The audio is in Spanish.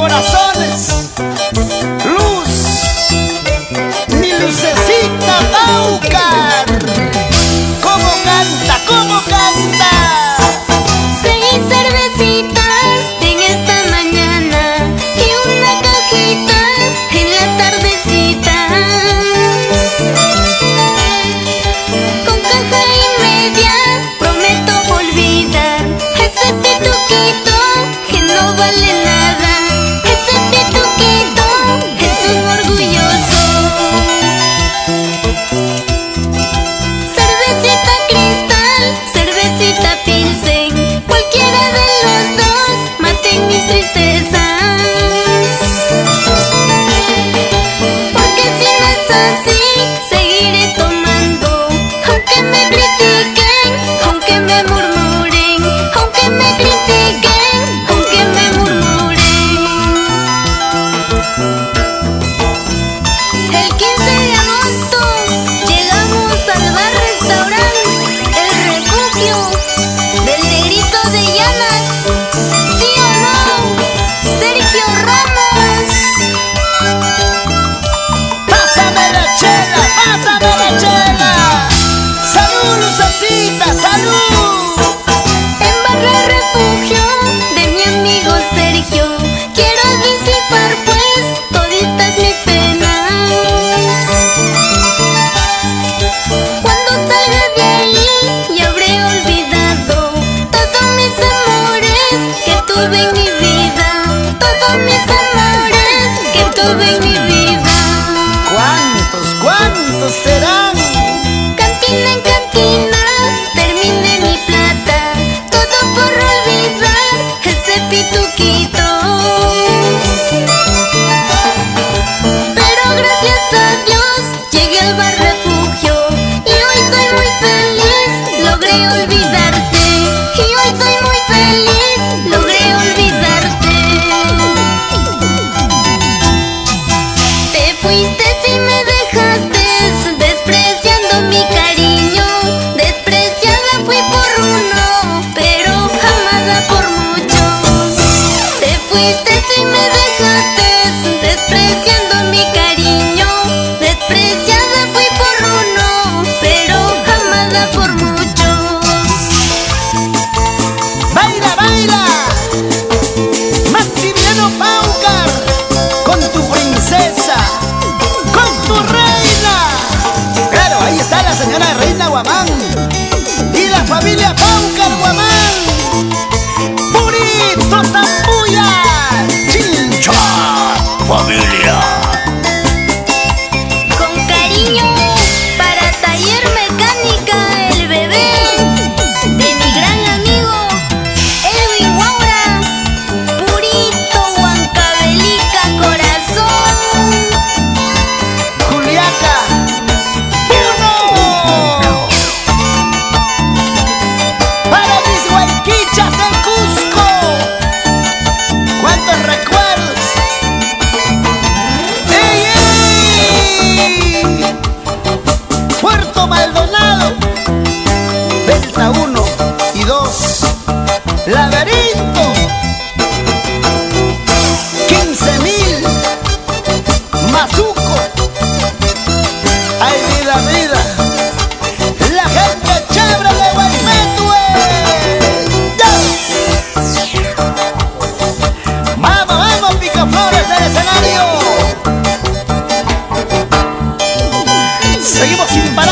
corazones. Luz, mi lucecita Paucar. ¿Cómo canta? ¿Cómo canta? 6 cervecitas en esta mañana y una cajita en la tardecita. Con caja y media prometo olvidar ese pituquito que no vale nada. Ese pituquito es un orgulloso. Cervecita Cristal, cervecita Pilsen, cualquiera de los dos maten mis tristezas. Porque si no es así, seguiré tomando, aunque me critiquen, aunque me murmuren, aunque me critiquen, aunque me murmuren. El 15 de agosto llegamos al bar restaurante El Refugio del Negrito de Llanas. ¿Sí o no? Sergio Ramos. Pásame la chela, pásame la chela. Salud, lucecita, salud. En Barra Refugio de mi amigo Sergio quiero disipar pues toditas mis penas. Cuando salga de ahí ya habré olvidado todos mis amores que tuve en mi vida. Todos mis amores que tuve en mi vida. ¿Cuántos serán? Cantina en cantina terminé mi plata, todo por olvidar ese pituquito. Pero gracias a Dios llegué al bar Refugio y hoy soy muy feliz, logré olvidarte. Y hoy soy muy feliz, logré olvidarte. Te fuiste y me dejaste despreciando mi cariño. Despreciada fui por uno, pero amada por muchos. Te fuiste y me dejaste despreciando mi cariño. Despreciada fui por uno, pero amada por muchos. ¡Baila, baila! Maximiliano Paucar, con tu princesa, con tu reina. Claro, ahí está la señora Reina Guamán y la familia Paucar Guamán. ¡Purito Tambuya! ¡Chincha! ¡Familia! Con cariño para Taller Mecánica El Bebé, de mi gran amigo Edwin Waura. Purito Huancavelica corazón. Juliaca, uno. Para mis huayquichas de Cusco. ¿Cuántos recuerdos? ¡Ey, ey! Puerto Maldonado, Delta 1 y 2, Laberinto, 15.000, Mazuco. ¡Ay, vida, vida! La gente chévere de Guaymetue. ¡Ya! ¡Vamos, vamos, picaflores del escenario! Seguimos sin parar.